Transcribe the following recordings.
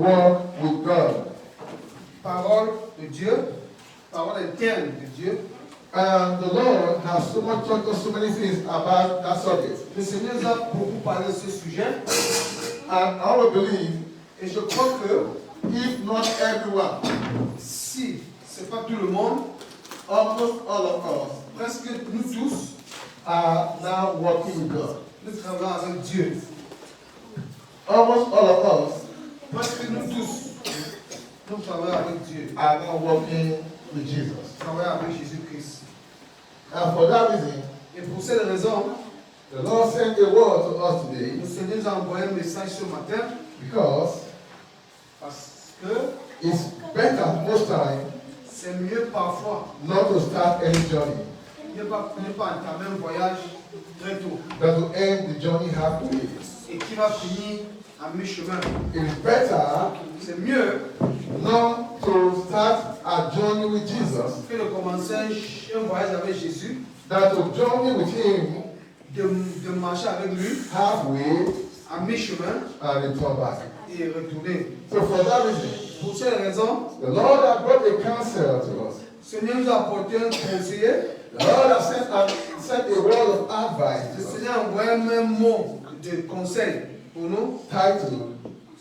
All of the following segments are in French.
walk with God. Parole de Dieu, parole interne de Dieu. And the Lord has so much taught us so many things about that subject. Le Seigneur nous a beaucoup parlé de ce sujet. And I will believe, Et je crois que if not everyone, si ce n'est pas tout le monde, almost all of us presque nous tous, are now walking with God. nous travaillons avec Dieu. Almost all of us Presque nous tous, nous travaillons avec Dieu. are now walking with Jesus. Nous travaillons avec Jésus-Christ. And for that reason, Et pour cette raison, the Lord sent a word to us today le Seigneur nous a envoyé un message ce matin because parce que it's better most time c'est mieux parfois not to start any journey ne pas entamer un voyage très tôt than to end the journey halfway. et qui va finir à mi-chemin. It's better C'est mieux not to start a journey with Jesus que de commencer un voyage avec Jésus, than to journey with Him de marcher avec lui halfway à mi-chemin and return back. et retourner. So for that reason, Pour cette raison, the Lord has brought a counsel to us. le Seigneur nous a apporté un conseiller. The Lord has sent a word of advice Le to us, Seigneur a envoyé un même mot de conseil pour nous, titled,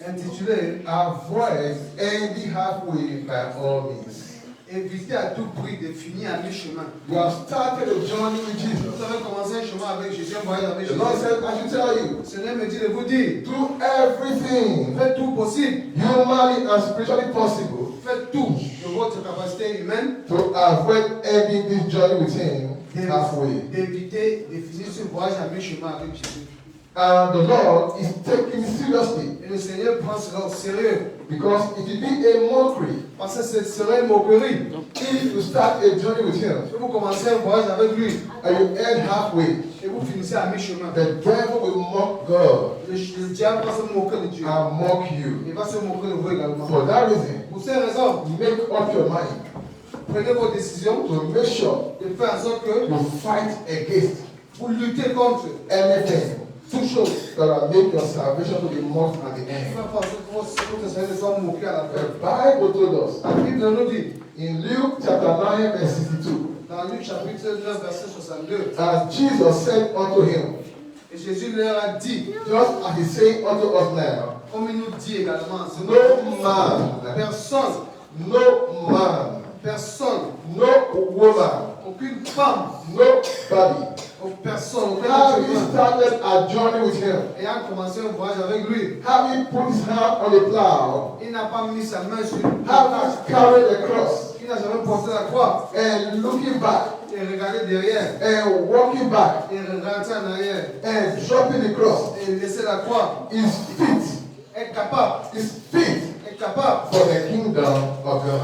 intitulé Avoid ending halfway by all means. Éviter à tout prix de finir à mi-chemin. You have started a journey with Jesus. Vous avez commencé un chemin avec Jésus, un voyage avec The Jésus. Lord said, I should tell you, Le Seigneur me dit de vous dire, do everything faites tout possible, humanly and spiritually possible faites tout de votre capacité humaine to avoid ending this journey with Him halfway. d'éviter de finir ce voyage à mi-chemin avec Jésus. And the Lord is taking it seriously Et le Seigneur prend cela au sérieux, because it will be a mockery parce que ce serait une moquerie. if you start a journey with Him Si vous commencez un voyage avec lui and you end halfway. et vous finissez à mi-chemin, The devil will mock God le diable va se moquer de Dieu. and mock you. Il va se moquer de vous également. For that reason, Pour ces raisons, make up your mind prenez vos décisions to make sure de faire en sorte que you fight against vous luttez contre anything toute chose. that will make your salvation to be mocked at the end. Faire en sorte que votre Seigneur soit moqué à la fin. The Bible told us La Bible nous dit, in Luke chapter 9 verse 62, dans Luc chapitre 9, verset 62, as Jesus said unto him, et Jésus leur a dit, just as He's saying unto us now, comme il nous dit également, ce no man, personne, personne, no woman, aucune femme, nobody personne, aucun having être humain, started a journey with Him, ayant commencé un voyage avec lui, having put his hand on the plow, il n'a pas mis sa main sur having carried the cross, il n'a jamais porté la croix and looking back, et regardé derrière and walking back, et rentré en arrière and dropping the cross, et laisser la croix, is fit est capable for the kingdom of God.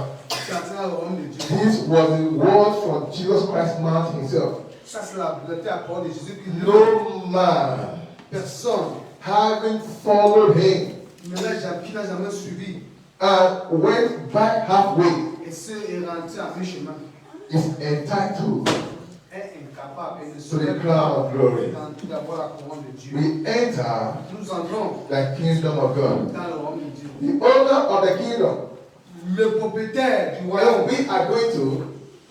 d'entrer dans le royaume de Dieu. This was the word from Jesus Christ man himself. Ça, c'est la parole de Jésus qui dit No man, personne having followed him qui n'a jamais suivi and went back halfway, et est rentré à mi-chemin is entitled est incapable et ne to the serait crown pas of glory. d'avoir la couronne de Dieu. We enter Nous entrons the kingdom of God. dans le royaume de Dieu. The owner of the kingdom Le propriétaire du where royaume we are going to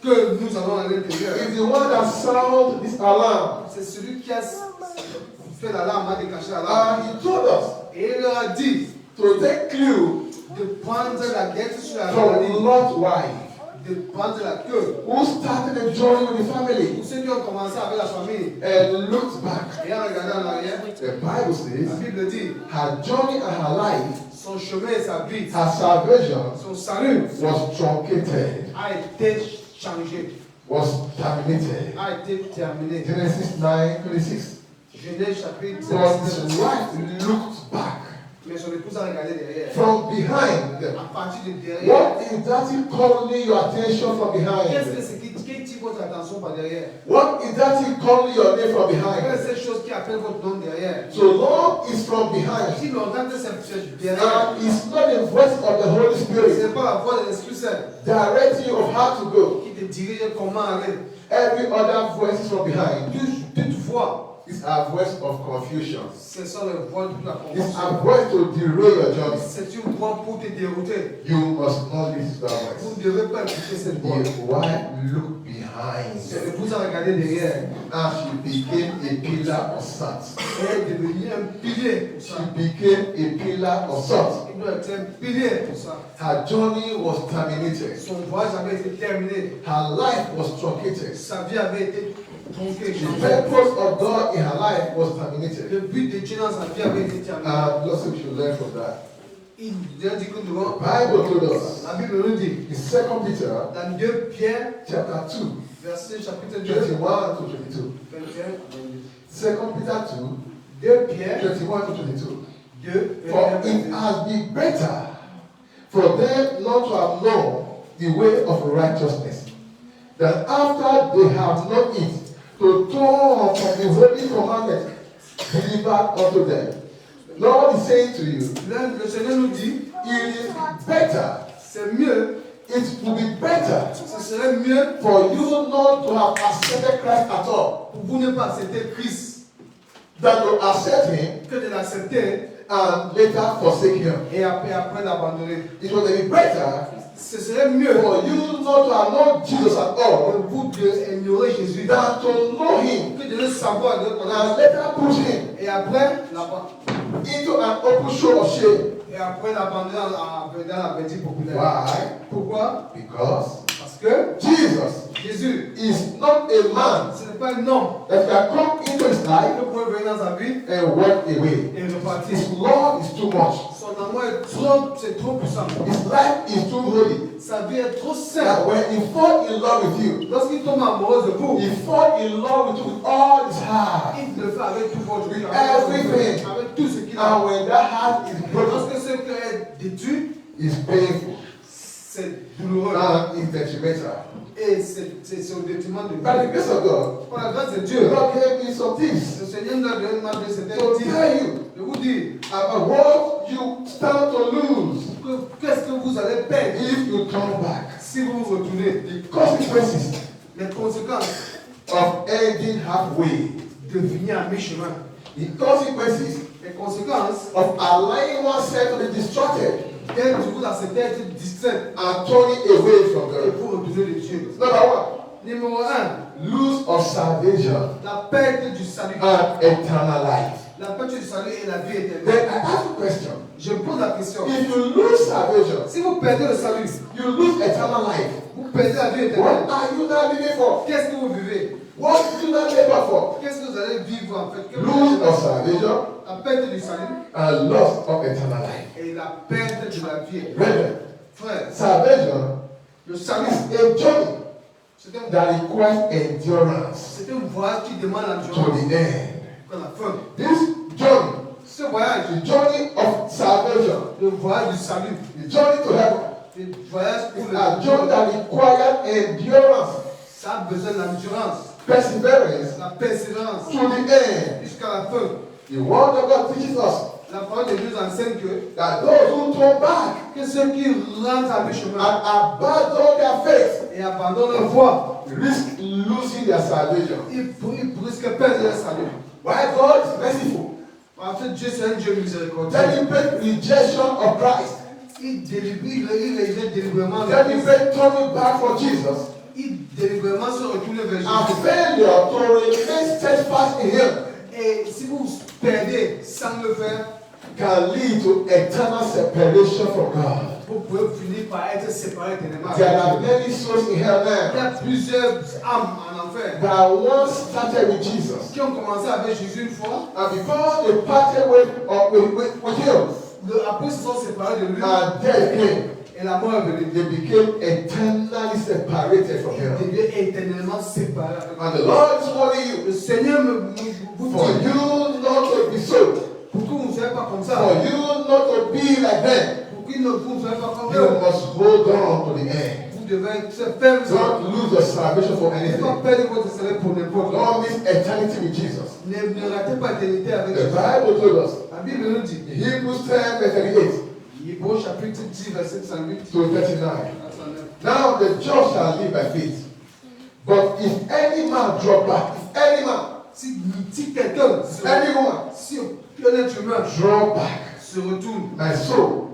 que nous avons à l'intérieur, is the one that sounded this alarm. c'est celui qui a fait l'alarme, a déclenché l'alarme. And he told us Et il leur a dit to take clue de prendre la guette sur la from maladie, Lot's wife, de prendre la queue. who started a journey with the family Pour ceux qui ont commencé avec la famille and looked back. et en regardant en arrière, The Bible la says Bible dit her journey and her life, son chemin et sa vie, her salvation son salut was truncated, a été changé, was terminated. a été terminé. Genesis 9:26. Genèse chapitre But 17. his wife looked back Mais son épouse a regardé derrière. from behind. À partir de derrière, What is that calling your attention from qu'est-ce behind? que c'est qui tire votre attention par derrière? What is that calling your name from Quelle behind? est cette chose qui appelle votre nom derrière? So long is from behind. Si longtemps que c'est derrière, And it's not the voice of the Holy ce Spirit n'est pas la voix de l'Esprit Saint directing you of how to go. qui te dirige comment aller. Every other voice is from behind. Toute voix It's a voice of confusion. Ce sont les voix de la It's a confusion. voice to derail your journey. C'est une voix pour te dérouter. You must not listen to that Vous voice. ne devez pas écouter cette voix. The wife looked behind Vous a regardé derrière. and she became a pillar of salt. Elle est devenue un pilier pour She ça. became a pillar of salt. Il doit être un pilier pour ça. Her journey was terminated. Son voyage avait été terminé. Her life was truncated. Sa vie avait été tronquée, The changée. purpose of God in her life was terminated. Le but de Dieu dans sa vie avait été terminé. And also we should learn from that. Il a dit que nous devons. The Bible told us La Bible nous dit, in 2 Peter dans 2 Pierre, chapter 2, verset chapitre 2, 21 to 22. 21, 2 Peter 2, 2 Pierre, 21 to 22. 2, For 21, it has been better for them not to have known the way of righteousness, than after they have known it, to turn from the holy commandment delivered unto them. Lord is saying to you, Le Seigneur nous dit, it is better, c'est mieux, it will be better ce serait mieux for you not to have accepted Christ at all, pour vous ne pas accepter Christ than to accept Him que de l'accepter and later forsake Him. et après l'abandonner. It would be better Ce serait mieux for you not to have known Jesus at all, pour vous d'ignorer Jésus than to know Him que de le savoir, de le connaître and later push Him et après into an open show of shame. l'abandonner dans la verdure populaire. Why? Pourquoi? Because Parce que Jesus Jésus, is not a man ce n'est pas un homme that can come into his life qui peut venir dans sa vie and walk away. et repartir. His love is too much. Son amour est trop, c'est trop puissant. His life is too holy. Sa vie est trop That sainte. when he fall in love with you, Lorsqu'il tombe amoureux de vous, he fall in love with you with all his heart. il le fait avec tout votre vie, Everything. avec tout ce qu'il a. And when that heart is broken, Lorsque ce cœur est détruit, it's painful c'est douloureux and it's detrimental. et c'est au détriment de By the Dieu. grace of God, Par la grâce de Dieu, God gave me some things le Seigneur nous a donné certaines to dire. tell you Je vous dis, about what you stand to lose qu'est-ce que vous allez perdre if you turn back. si vous vous retournez. The consequences Les conséquences of ending halfway. de finir à mi-chemin. The consequences Les conséquences of allowing oneself to be distracted d'être vous accepter être distrait and turning away from et God. vous retourner de Dieu. Number one, Numéro 1, lose of salvation la perte du salut. and eternal life. La perte du salut et la vie Then éternelle. I ask a question. Je pose la question. If you lose salvation, Si vous perdez le salut, you lose eternal life. vous perdez la vie What éternelle. are you now living for? Qu'est-ce que vous vivez? What do you now labor for? Qu'est-ce que vous allez vivre en fait? Que vous Lose allez- of salvation La perte du salut and loss of eternal life. et la perte de la vie. Brethren, Frère, salvation le salut, is a journey c'est un, that requires endurance c'est un voyage qui demande to l'endurance the end. jusqu'à la fin. This journey, Ce voyage, the journey of salvation, le voyage du salut, the journey to heaven, le voyage is pour a journey le that requires endurance, ça a besoin d'endurance, perseverance la persévérance to the end. jusqu'à la fin. The word of God teaches us La parole de Dieu nous enseigne that those who turn back que ceux qui rentrent à mi-chemin and abandon their faith et abandonnent leur foi, risk losing their salvation. ils risquent perdre leur salut. Why God is merciful? En fait, Dieu c'est un Dieu miséricordieux. Deliberate rejection of Christ. Il rejette délibérément le Deliberate turning back from Jesus. Il délibérément se retourne vers And Jésus. failure to remain steadfast in Him Et si vous perdez sans le faire, can lead to eternal separation from God. vous pouvez finir par être séparés éternellement. There are many souls in hell Il y now a plusieurs âmes en enfer that once started with Jesus. qui ont commencé avec Jésus une fois, And because they parted with Him après se sont séparés de lui and death came, et la mort est venue. they became eternally separated from Ils Him. deviennent éternellement séparés avec And lui. the Lord is warning you Le Seigneur vous for dit, you not to be so, pour que vous ne soyez pas comme for ça, you not to be like them. pour que vous ne soyez pas comme You eux, must hold on to the end. vous devez être ferme. Don't lose your salvation for Ne pas anything. perdre votre salut pour n'importe quoi. Don't miss eternity with Jesus. Ne ratez pas l'éternité avec The Jésus. Bible told us La Bible nous dit, in Hebrews 10 verse 38 Hébreux chapitre 10, verset 108 to 39. à 109. Now the just shall live by faith. But if any man drop back, if any man, Si quelqu'un, anyone, si un être humain draw back. se retourne, My soul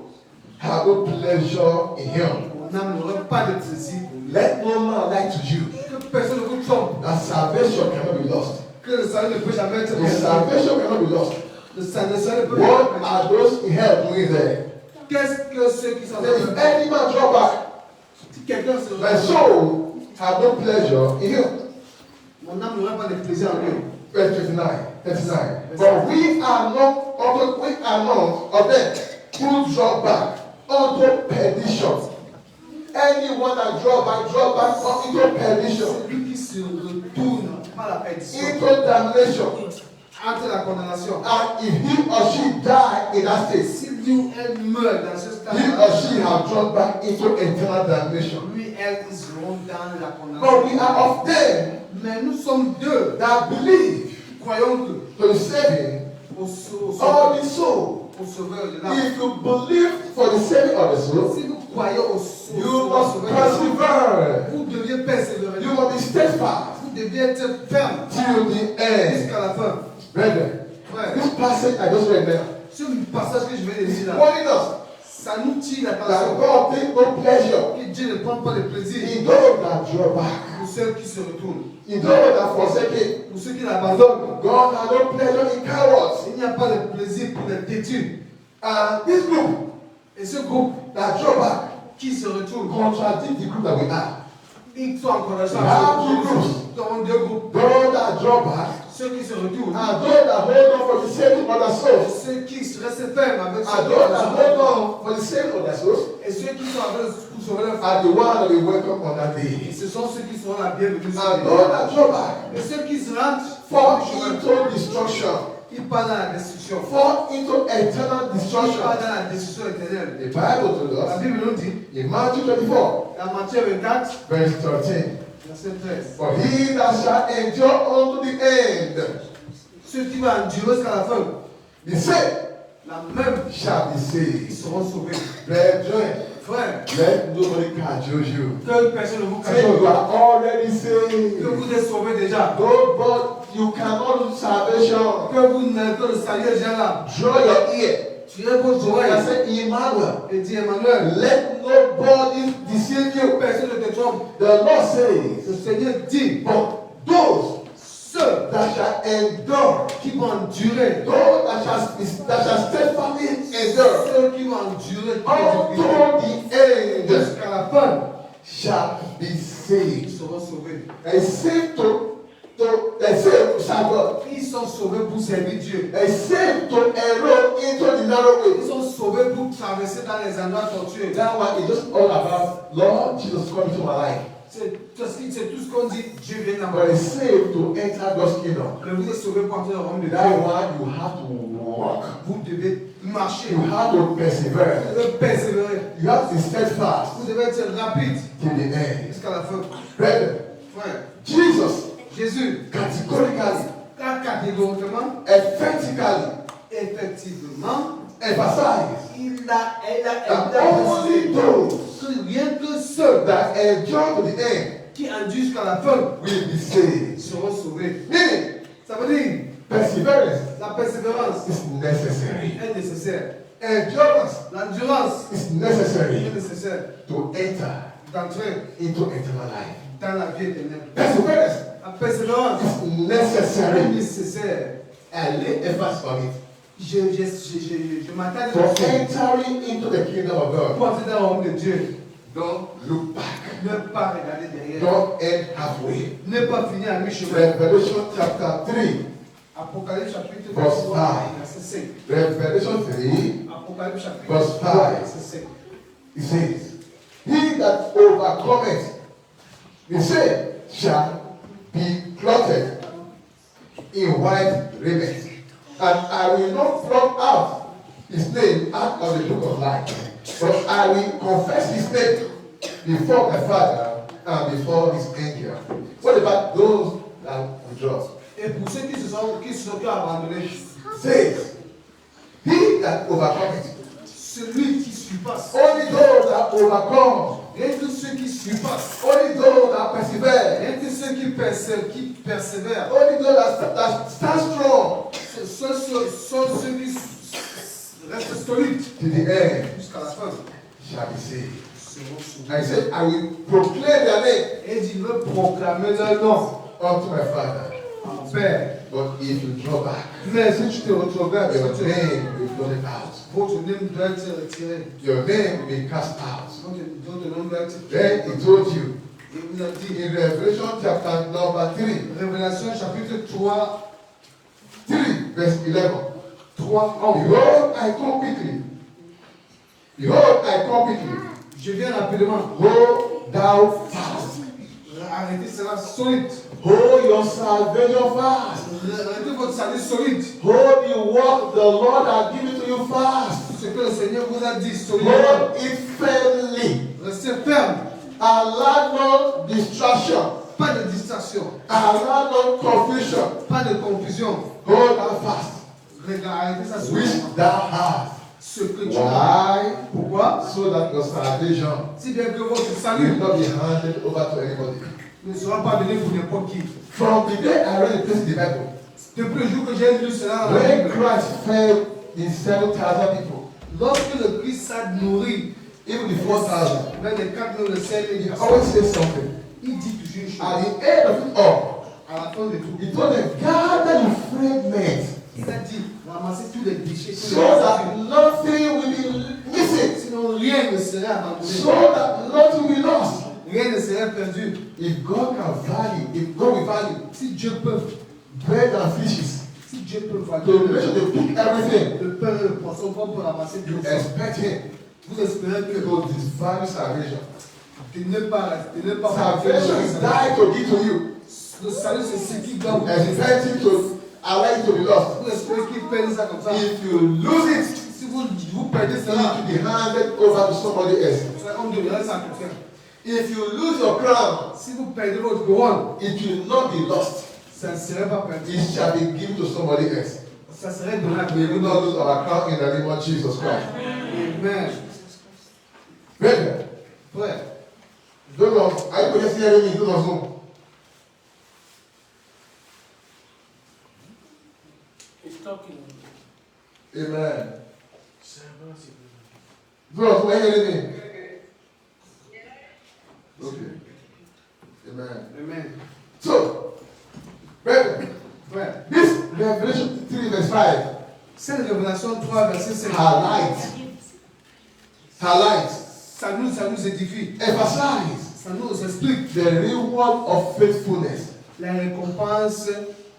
have no pleasure in him. mon âme n'aurait pas de plaisir pour lui. Let no man lie to you. Que personne ne vous trompe. That salvation cannot be lost. Que le salut ne peut jamais être The perdu. salvation cannot be lost. Le salut ne peut What jamais are être those in hell doing there? Qu'est-ce que ceux qui sont There is any man draw back. Si quelqu'un se My retourne, soul have no pleasure in him. mon âme n'aurait pas de plaisir en lui. Verse 39. But we are not of them who draw back unto perdition. Anyone that draw back into perdition, Celui qui se retourne par la perdition, into damnation. entre la condamnation. And if he or she die in that state, Si lui ou elle meurt dans ce he or stade, she have drawn back into eternal damnation. lui, elle, ils seront dans la But we condamnation. are of them Mais nous sommes deux. that believe Croyons que to the saving au of the soul. sauveur de l'âme. If you believe for the saving of the soul, Si vous croyez au you sauveur must de l'âme, persevere. vous deviez persévérer. You must be steadfast Vous deviez être ferme till the end. jusqu'à la fin. Brethren, Frère, this passage I just read now ce passage que je vais is lire là, warning us ça nous tire that l'attention. God takes no pleasure Que Dieu ne prend pas de plaisir in those that draw back, pour ceux qui se retournent, in those that forsake it. pour ceux qui l'abandonnent. God has no pleasure in cowards. Il n'y a pas de plaisir pour les têtus. And this group Et ce groupe that draw back qui se retourne, contradict the group that we are. ils sont en condamnation. Nous avons deux groupes. Those that draw back Ceux qui se retournent, and those that hold on for the saving of their souls. ceux qui restent fermes avec And ceux those that qui hold on for the saving of their souls et ceux qui sont avec pour sauver leur are the ones that we welcome on that Et day. ce sont ceux qui seront la bienvenue. And those that draw back Et ceux qui se rentrent fall into destruction, ils partent dans la destruction. fall into eternal Ils destruction. partent dans la destruction éternelle. The Bible told La us Bible nous dit, in Matthew 24, dans Matthieu 24, verse 13, verset 13, for he that shall endure unto the end, ceux qui vont endurer jusqu'à la fin, the same la même, shall be ils saved. seront sauvés. Brethren, Frère, let nobody cajole you. que personne ne vous Say cache you are already que saved. vous êtes sauvés déjà. No, but you cannot lose salvation. Que vous n'êtes que le salut est déjà là. Draw your ear. Tirez vos I oreilles said, Emmanuel, et dis Emmanuel, let nobody deceive you. personne ne te trompe. The Lord says, Le Seigneur dit, but those ceux that shall endure, qui vont endurer, those that shall steadfastly endure ceux qui vont endurer unto the end, jusqu'à la fin, shall be ils saved. seront sauvés. They saved they saved to serve God. Ils sont sauvés pour servir Dieu. They saved to enroll into the narrow Ils way. sont sauvés pour traverser dans les endroits tortueux. That one is just all about Lord Jesus come into my life. C'est tout ce qu'on dit, Dieu vient dans ma But vie. it's saved to enter God's kingdom. Mais vous êtes sauvés pour entrer dans le royaume de That Dieu. one you have to walk. Vous devez marcher. You have to persevere. Vous devez persévérer. You have to be steadfast Vous devez être rapide till the end. jusqu'à la fin. Brethren, Frère, Jesus Jésus, categorically, catégoriquement, emphatically effectivement, emphasized il a that only those que rien que ceux that endure to the end qui endurent jusqu'à la fin will be saved. seront sauvés. Meaning, Ça veut dire, perseverance la persévérance is necessary. est nécessaire. Endurance L'endurance is est necessary nécessaire to enter d'entrer into eternal life. dans la vie éternelle. Perseverance La persévérance is est necessary. nécessaire. I lay emphasis on it. Je m'attends For entering into the kingdom of God, pour entrer dans le royaume de Dieu. don't look back. Ne pas regarder derrière. Don't end halfway. Ne pas finir à mi-chemin. Revelation chapter 3, Apocalypse chapitre Verse 3, 5. verset 5. Revelation 3, Apocalypse chapitre Verse 3, 5. verset 5. it says, he that overcometh, the same shall be clothed in white raiment, and I will not blot out his name out of the book of life, but I will confess his name before my Father and before his angel. What about those that withdraw? Et pour ceux qui se sont abandonnés, Says, he that overcometh, celui qui surpasse, only those that overcome, rien que ceux qui surpassent, only those that persevere, rien que ceux qui persévèrent, qui persévèrent. Only those that stand strong Seuls ceux qui restent solides to the end jusqu'à la fin shall be saved. seront sauvés. I said, I will proclaim their name Et il veut proclamer leur nom unto my Father. à mon Père. But if you draw back, Mais si tu te retrogrades, your name will be blotted out. votre nom doit être retiré. Your name will be cast out. Votre nom doit être Then he told you Il vous a dit, in Revelation chapter number 3, Révélation chapitre 3, 3 verse 11. 3, 1. Behold, I come quickly. Behold, I come quickly. Je viens rapidement. Hold thou fast. Arrêtez cela solide. Hold your salvation fast. Arrêtez votre salut solide. Hold the work the Lord has given to you fast. Ce que le Seigneur vous a dit solide. Hold it firmly. Restez ferme. Allow no distraction. Pas de distraction. Allow no confusion. Pas de confusion. Hold thou fast. Arrêtez ça Which solide. thou hast. Ce que tu as. Why? Pourquoi? So that your salvation Si bien que votre will salut not be handed over to anybody. ne sera pas donné pour n'importe qui. From the day I read the place in the Bible, Depuis le jour que j'ai lu cela dans la when Bible, Christ fed the 7,000 people, lorsque le Christ s'est nourri, even the 4,000, même les 4 000 le sel, he il always says something. dit toujours une chose. At the end of it all, À la fin de tout, he told them, gather the fragments il a dit, ramassez tous les déchets, tous so les that déchets. nothing will be missing, Sinon rien ne serait abandonné. so that nothing will be lost. Rien ne serait perdu. If God can value, if God will value Si Dieu peut, bread and fishes, si Dieu peut to valider make sure they pick everything, le pain et le poisson qu'on peut ramasser you tout ça, expect him vous espérez que to disvalue salvation. de ne pas Salvation is dying to give to you. Le salut, c'est ce qui doit vous Expect him to allow it to be lost. Vous espérez qu'il perde ça comme ça. If you lose it, Si vous perdez it cela, will be handed over to somebody else. on donnerait ça à quelqu'un. If you lose your crown, Si vous perdez votre couronne, it will not be lost. ça ne serait pas perdu. It shall be given to somebody else. Ça serait donné à We will quelqu'un not d'autre. lose our crown in the name of Jesus Christ. Amen. Brethren, Frère, those of, are you going to see anything? Those of Zoom? He's talking. Amen. Those of Zoom, are you hearing me? Okay. Amen. Amen. So, brethren, Frère, this Revelation 3 verse 5, cette révélation 3, verset 5, highlights, ça nous édifie. emphasize Ça nous explique the reward of faithfulness, la récompense,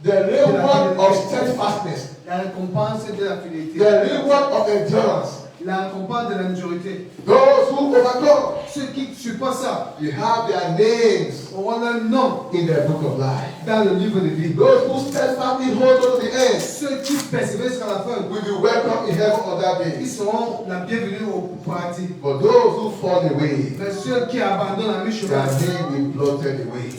the reward of steadfastness, la récompense de la fidélité, the reward of endurance. la récompense de la majorité. Those who overcome, Ceux qui supportent ça you have their names auront leur nom in the book of life. dans le livre de vie. Those who steadfastly hold on to the end Ceux qui persévèrent jusqu'à la fin, will be welcome in heaven on that ils day. seront la bienvenue au paradis. But those who fall away, Mais ceux qui abandonnent la mi-chemin, their name will be blotted away.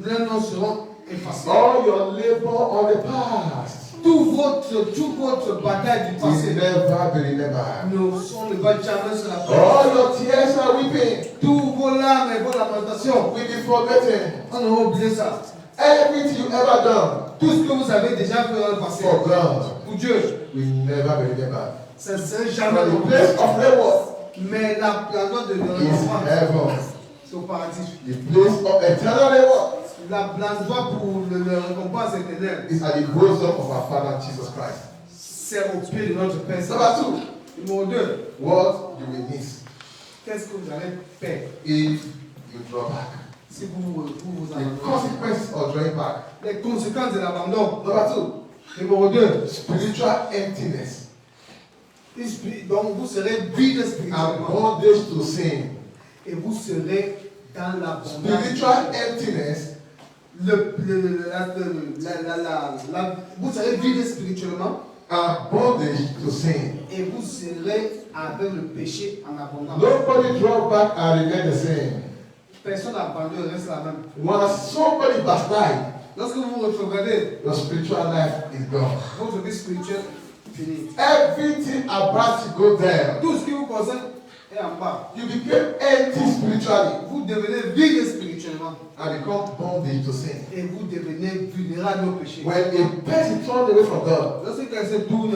leurs noms seront effacés. All your labor on the past Toute votre bataille du will passé never be remembered. on ne va jamais se la faire. All your tears and weeping Tous vos larmes et vos lamentations, will be forgotten. on aura oublié ça. Everything you ever done Tout ce que vous avez déjà fait dans le passé, for God pour Dieu, will never be remembered. ça ne serait But jamais the oublié. place of reward Mais la note de is récompense, heaven. c'est au paradis. The place of eternal reward L'endroit pour la récompense éternelle, is at the bosom of our Father Jesus Christ. c'est au pied de notre Père. Number 2, Numéro 2, what you will miss qu'est-ce que vous allez faire if you draw back. si vous The abandonnez? consequences of drawing back. Les conséquences de l'abandon. Number Numéro 2, 2, spiritual emptiness donc vous serez vide and spirituellement bondage to sin. et vous serez dans l'abondance. Spiritual emptiness Vous serez vide spirituellement and bondage to sin. et vous serez avec le péché en abondance. Nobody draw back and remain the same. Personne n'abandonne, reste la même. Once somebody backslide, Lorsque vous vous retrogradez, your spiritual life is gone. votre vie spirituelle finit. Everything about you go down. Tout ce qui vous concerne est en bas. You became empty spiritually. Vous devenez vide spirituellement. spirituellement. and become bondage to sin. Et vous devenez vulnérables au péché. When a person turns away from God, Lorsque quelqu'un se tourne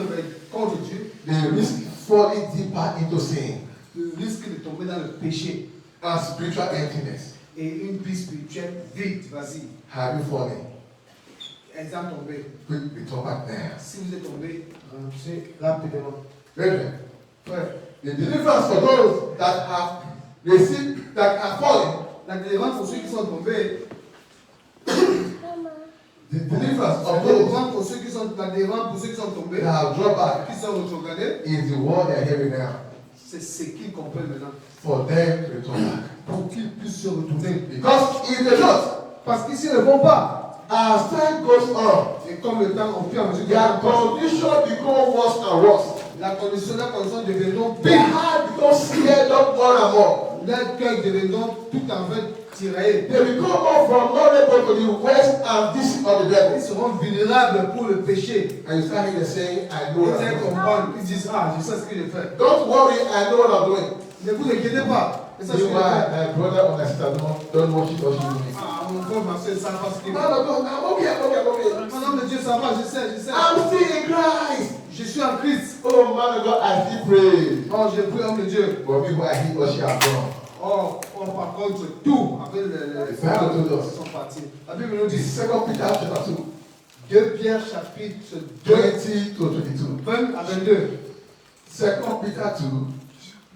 contre Dieu, they risk falling deeper into sin le risque de tomber dans le péché and spiritual emptiness. et une vie spirituelle vide, vacille. Have you fallen? Exemple tombé. Quick, return back now. Si vous êtes tombé, rentrez rapidement. Brethren, Frère, the deliverance for those that have received, that are fallen, la délivrance pour ceux qui sont tombés, the deliverance la of those délivrance pour ceux qui sont, la délivrance pour ceux qui sont tombés, that have dropped back qui sont retrogradés, is the word they are hearing now. c'est ce qu'ils comprennent maintenant. For them to return back. Pour qu'ils puissent se retourner. Because if they don't, Parce qu'ici, ils ne vont pas. as time goes on, Et comme le temps, au fur et à mesure que their condition become worse and worse. la condition deviendront Their pire. heart becomes scared up more and more. Leurs cœurs deviendront tout en fait tiraillés. They become more vulnerable to the ways and deeds of the devil. Ils seront vulnérables pour le péché. And you start hearing them saying, I know Ils what I'm allez doing. comprendre. Ils disent, ah, je sais ce que je fais. Don't worry, I know what I'm doing. Ne vous inquiétez pas. Je sais ce que je Meanwhile, fais. my brother or my sister don't worship or me. Ah, mon frère, ma soeur, ça va ce qu'il Man fait. of God, I'm okay, I'm okay, I'm okay. Mon homme de Dieu, ça va, je sais. I'm still in Christ. Je suis en Christ. Oh man of God, I still pray. Oh, je prie, homme de Dieu. But people I hit what she has done. Oh, par contre, tout avec les Bible told us. sont partis. La Bible nous This dit, is 2 Peter chapter 2, 2 Pierre chapitre 2, 20 to 22. 20 à 22. 2 Peter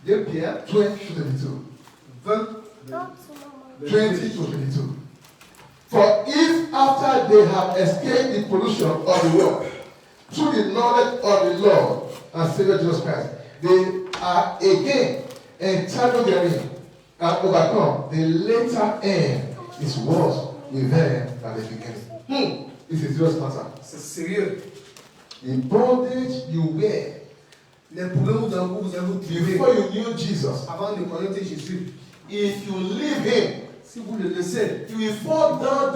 2 Pierre 2, 20 to 22. 20, 20 to 22. For if after they have escaped the pollution of the world, through the knowledge of the Lord and Savior Jesus Christ, they are again entangled therein and overcome, the later end is worse with them than the beginning. This is serious matter. c'est sérieux. The bondage you wear Les problèmes où vous avez trouvé before you knew Jesus, avant de connaître Jésus, if you leave him, si vous le laissez, you will fall down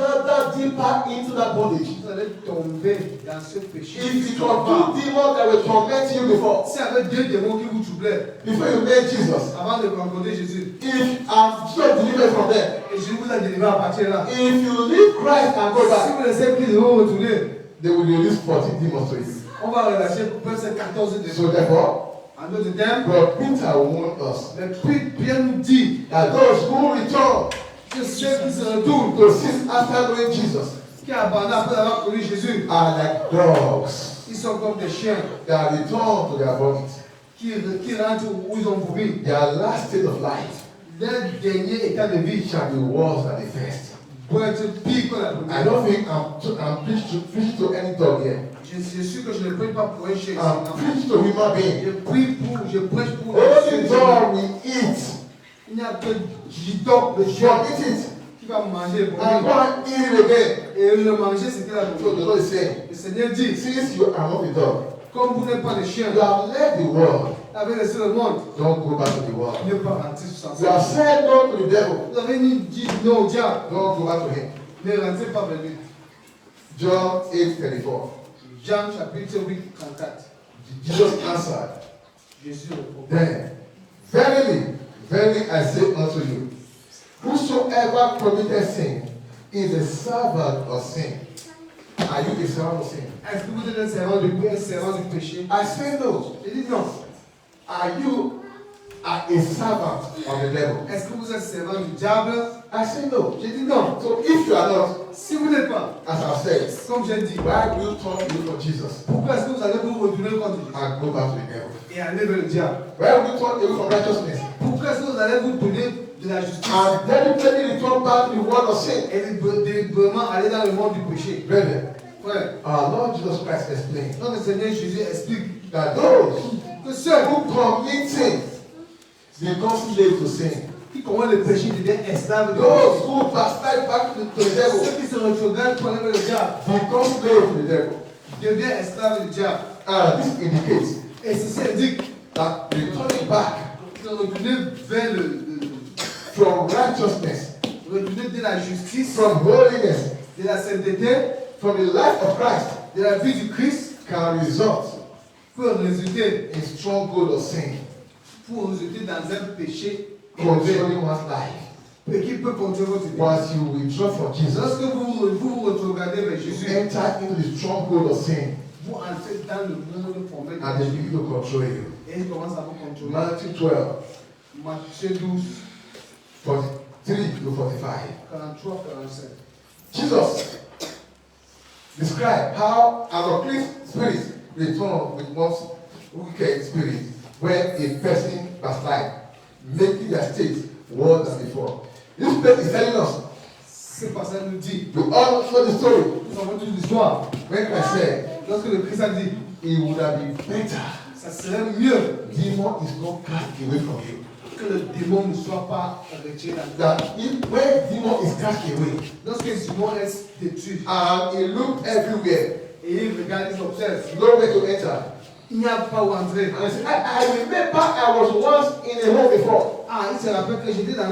deeper into that bondage. vous allez tomber dans ce péché. If it was two demons that were tormenting you before, S'il y avait deux démons qui vous troublaient before you met Jesus, avant de rencontrer Jésus, if I'm just delivered from them, et Jésus vous a délivré à partir de là, if you leave Christ and go si back, vous laissez Christ, vous retourner, they will release 14 demons to you. on va relâcher presque 14 So démons. therefore, En d'autres termes, God Peter warned us le Pierre nous dit that those who return que ceux qui se retournent, to sin after knowing Jesus qui abandonnent après avoir connu Jésus, are like dogs ils sont comme des chiens that return to their vomit. qui rentrent où ils ont vomi. Their last state of life Leur dernier état de vie shall be worse than the first. pour être pire que la I première. don't think I'm preaching to any dog here. Je suis sûr que je ne prie pas pour un chien. I'm preaching to human beings. Je prêche pour Only dog will eat. Il n'y a que Jidok, le chien, From eat it qui va manger pour and lui. go and eat it again. Et le manger, c'était la So the bonne. Lord is saying, Le Seigneur dit, since you are not a dog, comme vous n'êtes pas des chiens, you have left the world. avec laissé le monde, Don't go back to the world. ne pas rentrer sur You have sa said no to the devil. Vous avez dit non au diable, Don't go back to him. ne rentrez pas vers lui. John 8:34. Jean chapitre 8, 34. Jesus answered, Jésus répond. then, verily, verily I say unto you, whosoever committed sin is a servant of sin. Are you a servant of sin? Est-ce que vous êtes un servant du péché? I say no. Je dis non. Are you a servant of the devil? Est-ce que vous êtes servant du diable? I say no. Je dis non. So if you are not, Si vous n'êtes pas, as I've said, comme j'ai dit, why will you turn you from Jesus pourquoi est-ce que vous allez vous retourner contre Jésus and go back to the devil? et aller vers le diable? Why will you turn away from righteousness Pourquoi est-ce que vous allez vous tourner de la justice and deliberately return back to the world of sin? et délibérément aller dans le monde du péché? Brethren, Frère, our Lord Jesus Christ explained notre Seigneur Jésus explique that those que ceux who commit sin become slaves to sin. qui commettent le péché deviennent esclaves de Those péché. who backslide back to the devil Ceux qui se retrogradent pour aller vers le diable become slaves to the devil. deviennent esclaves du diable. And this indicates Et ceci indique that returning back que retourner vers from righteousness, retourner de la justice, from holiness, de la sainteté, from the life of Christ de la vie du Christ can result peut résulter in stronghold of sin dans un péché élevé, controlling one's life. et qui peut contrôler votre vie. Once you withdraw from Jesus, Lorsque vous regardez vers you Jésus, enter into the stronghold of sin, vous entrez dans le monde formé and de they Jésus. begin to control you. Et il commence à vous contrôler. Matthew 12, Matthieu 12, 43 to 45. 43, 45. Jesus described how an unclean spirit returns with one's wicked spirit when a person backslide, making their state worse than before. This place is telling us, Ce passage nous dit, we all know the story. nous avons toute l'histoire. When Christ said, Lorsque le Christ a dit, it would have been better, ça serait mieux demon is not cast away from you. que le démon ne soit pas retiré de la vie. That if, when demon is cast away, Lorsque le démon est détruit and he looked everywhere, et il regarde, il observe, nowhere to enter. il n'y a pas où entrer. And I said, I remember I was once in a home before, Ah, il se rappelle que j'étais dans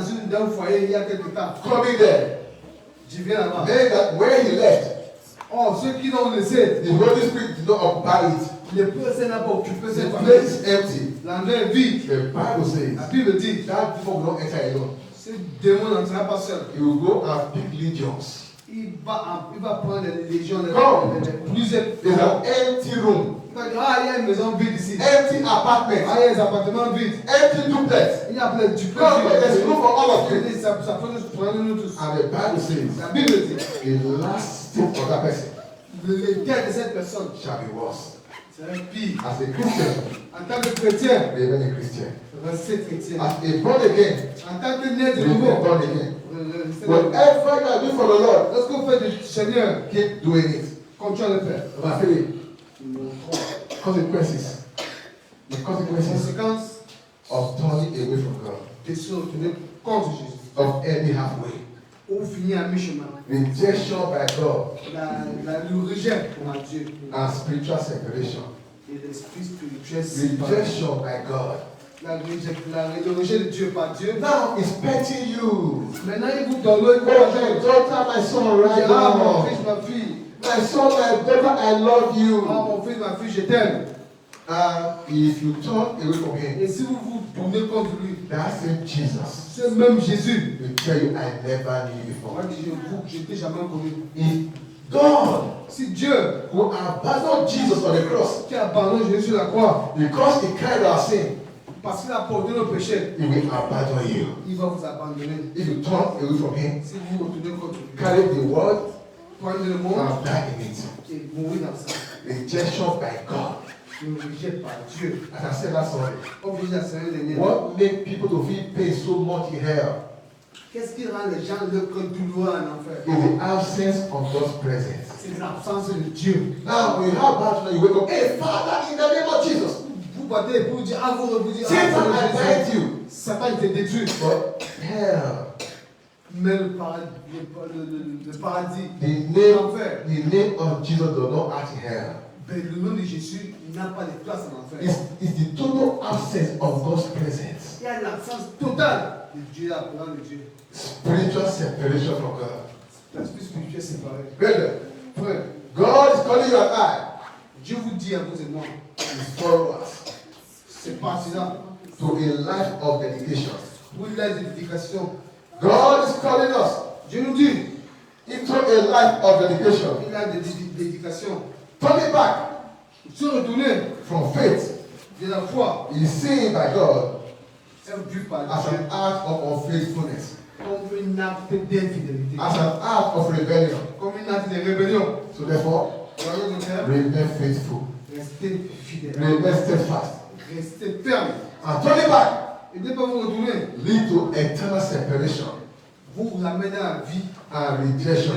un foyer il y a quelque temps. coming there. Je viens là-bas. Then that when he left, Oh, ceux qui l'ont laissé, the Holy Spirit did not occupy it. le peuple n'a pas occupé The cette place place. is empty. L'endroit est vide. The Bible says La Bible dit, that demon will not enter alone. ce démon n'entrera pas seul. He will go and pick legions. Il va prendre les légions, Come. plusieurs. There's an empty room, Il va dire, ah, il y a une maison vide ici. empty Ah, apartment, il y a des appartements vides. empty duplex. Il y a plein de tu peux Come, there's room for all of you. Ça peut nous prendre nous tous. And the Bible says La Bible dit, the last state of that person le cas de cette personne shall be worse. serait pire. As a Christian, En tant que chrétien, remain a Christian. restez chrétien. As a born again, En tant que né de remain nouveau, born again. restez Whatever you are doing for the Lord, lorsque vous faites du Seigneur, keep doing it. continuez à le faire. Number 3, consequences. The consequences Conséquence of turning away from God, de se retourner contre Jésus. of ending halfway. Ou finir à mi-chemin. Rejection by God Le rejet pour Dieu and spiritual separation. et l'esprit spirituel séparé. Rejection by God. Le rejet de Dieu par Dieu. Now it's petting you. Maintenant, il vous donne le Oh, my daughter, my son, right Ah, mon now. fils, ma fille. My son, my daughter, I love Ah, you. mon fils, ma fille, je t'aime. If you turn away from him, Et si vous vous tournez contre lui, that same Jesus c'est même Jésus. will tell you, I never knew you Moi, before. je t'ai jamais connu. If God, Si Dieu, who abandoned Jesus on the cross qui abandonne Jésus sur la croix, because he carried our sin, parce qu'il a porté nos péchés, he will abandon you. il va vous abandonner. If you turn away from him, Si vous vous retournez contre lui, carry the word prenez le monde and die in it. et mourir dans ça. Rejection by God. Le rejet par Dieu. As I said last Sunday, Comme je disais la semaine dernière, what makes people to feel pain so much in hell qu'est-ce qui rend les gens le cœur douloureux en enfer? is the absence of God's presence. C'est l'absence de Dieu. Now, when you have bad you wake up, hey, Father, in the name of Jesus, Vous battez pour dire, ah, vous dites, Satan, I Jésus. bind you. Satan te détruit. But hell, Mais le paradis, l'enfer, the name of Jesus does not act in hell. ben, le nom de Jésus n'a pas de place en enfer. It's the total absence of God's presence. Il y a l'absence totale de Dieu, la présence de Dieu. Spiritual separation from God. L'esprit spirituel séparé. Brethren, Frère, God is calling you and I, Dieu vous dit à vous et moi, his followers, c'est partisan to a life of dedication. pour la dédication. God is calling us Dieu nous dit, into a life of dedication. il a des dédications. Turning back Se retourner from faith de la foi, is seen by God est vu par as Dieu an act of unfaithfulness, comme un acte d'infidélité, as an act of rebellion. comme un acte de rébellion. So therefore, Voyez mon frère, remain faithful, restez fidèle, remain steadfast. restez ferme. And turning back Et ne pas vous retourner, lead to eternal separation vous ramènez à la vie and rejection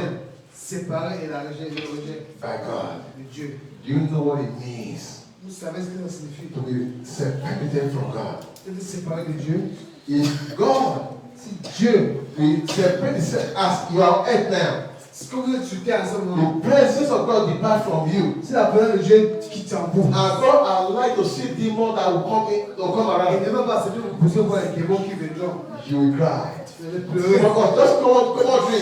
séparée et le rejet by God. de Dieu. Do you know what it means Vous savez ce que ça signifie to be separated from God? d'être séparé de Dieu. If God Si Dieu, will separate himself as you are on earth now, ce que vous êtes sur terre en ce moment, the presence of God depart from you. si la présence de Dieu quitte en vous, And God allow to see demons that will come et around. ne va pas accepter de vous voir les démons qui viendront. You will cry. Vous allez pleurer. Because just come on dream.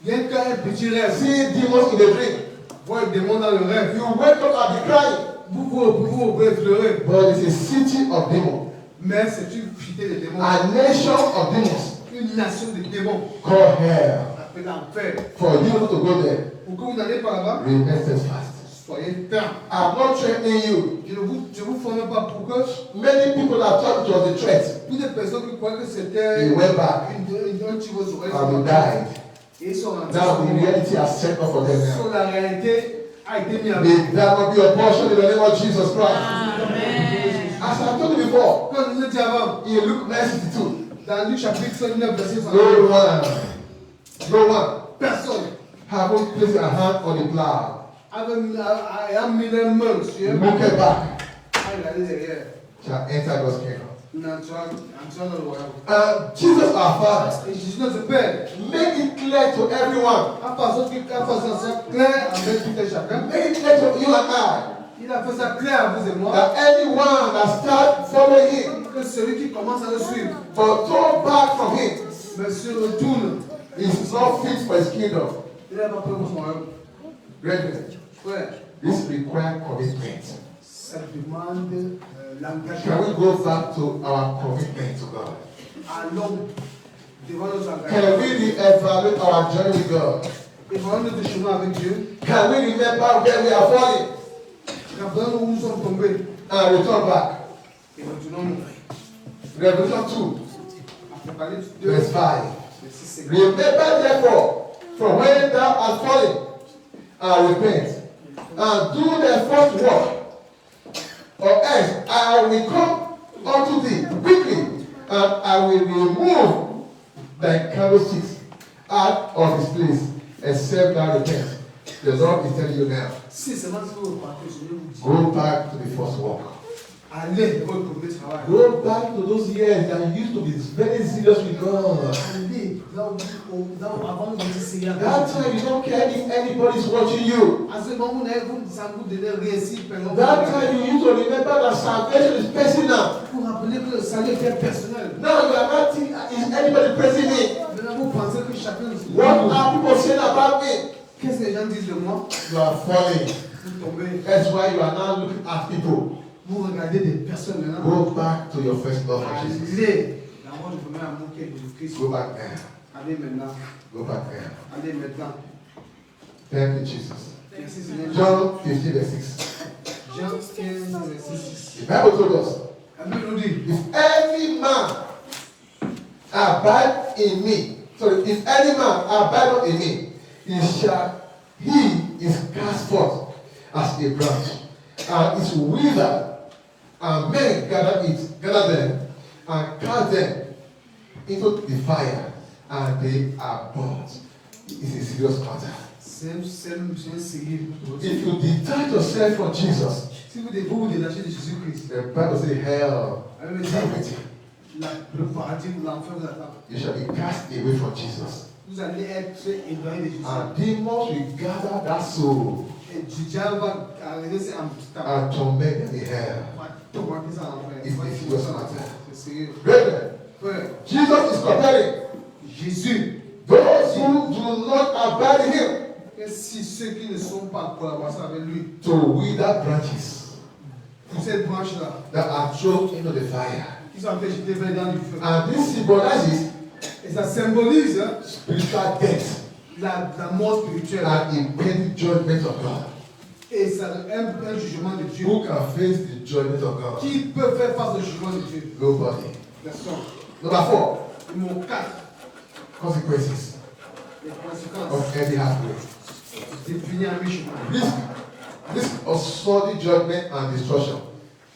Rien qu'un petit rêve, See demons in the dream. voir les démons dans le rêve, You wake up and be crying. vous pouvez pleurer. But it's a city of demons, Mais c'est une cité de démons. a nation of demons. une nation de démons called hell. appelée enfer. For you not to go there, Pour que vous n'allez pas là-bas, remain steadfast. soyez fermes. I'm not threatening you. Je ne vous formais pas pour que Many people have thought it was a threat. toutes les personnes qui croyaient que c'était He went back un petit vos oreilles. and he died. Et ils sont rentrés. Now the reality has set up for them now. La réalité a été mise à May that not be a portion in the name of Jesus Christ. As I told you before, Quand je vous ai dit avant, in Luke 9:62, dans Luc chapitre 9, verset 100, no one personne having placed a hand on the plow, a mis les mains sur looked back, a regardé derrière. shall enter God's kingdom. Entrant dans le royaume. Jesus our Father, Et Jésus notre Père make it clear to everyone. a fait ça clair avec tout et chacun. Make it clear to you and I Il a fait ça clair à vous et moi. that anyone that start following him Que celui qui commence à le suivre, but turn back from him mais se retourne, is not fit for his kingdom. il n'a pas peur pour son royaume. Brethren, Frère, this requires commitment. ça demande Can l'engagement. we go back to our commitment to God? Allons devant notre Can engagement. we re-evaluate our journey with God? Devant notre chemin avec Dieu. Can we remember where we are falling Rappelons-nous où nous sommes tombés. and return back? Et retournons-nous. Revelation Apocalypse 2, 2, verse 5. verset 5. Remember therefore from when thou art fallen, and repent, and do the first work, or else I will come unto thee quickly, and I will remove thy candlesticks out of his place, except thou repent. The Lord is telling you now, Si seulement si vous repartez, je vais vous dire. go back to the first work. Allez devant le premier travail. Go back to those years that you used to be very serious with God. Allez avant de essayer à That time you don't care if anybody's watching you. À ce moment, vous n'avez vous donner récit, That time you used to remember that salvation is personal. Vous rappelez que le salut est personnel. Now you are not thinking, is anybody praising me? Maintenant, vous pensez que chacun de What are people saying about me? Qu'est-ce que les gens disent de moi? You are falling. Vous tombez. That's why you are now looking at people. Vous regardez des personnes maintenant. Go back to your first love for Jesus. Allez. L'amour du premier amour qui est Jésus-Christ. Go back there. Allez maintenant. Go back there. Allez maintenant. Thank you, Jesus. Merci Seigneur. John 15, verse 6. Jean 15, verset 6. The Bible told us, La Bible nous dit, if any man abide in me, if any man abide not in me, he is cast forth as a branch, and is withered, and men gather them, and cast them into the fire, and they are burnt. It's a serious matter. c'est sérieux. If you detach yourself from Jesus, Si vous vous détachez de Jésus-Christ, the Bible says hell, elle me dit, calamity, le paradis ou l'enfer vous attend. you shall be cast away from Jesus. Vous allez être éloigné de Jésus. And demons will gather that soul Et du diable va arriver, c'est un petit temps. and torment them in hell. On va tourmenter ça en enfer. It's a serious matter. C'est sérieux. Brethren, Frère, Jesus is comparing Jésus, those who do not abide in him et si ceux qui ne sont pas en collaboration avec lui, to wither branches pour cette branche-là, that are thrown into the fire. qui sont en train de jeter dans du feu. And this symbolizes Et ça symbolise spiritual death la mort spirituelle. and impending judgment of God. Et ça un jugement de Dieu. Who can face the judgment of God? Qui peut faire face au jugement de Dieu? Nobody. Personne. Number 4, Numéro 4, consequences les conséquences of any halfway. de finir à mi-chemin. Risk of sudden judgment and destruction.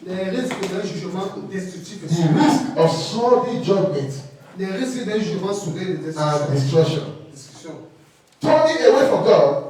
Les risques d'un jugement destructif. The risk of sudden judgment Les risques d'un jugement soudain de and destruction. destruction. Turning away from God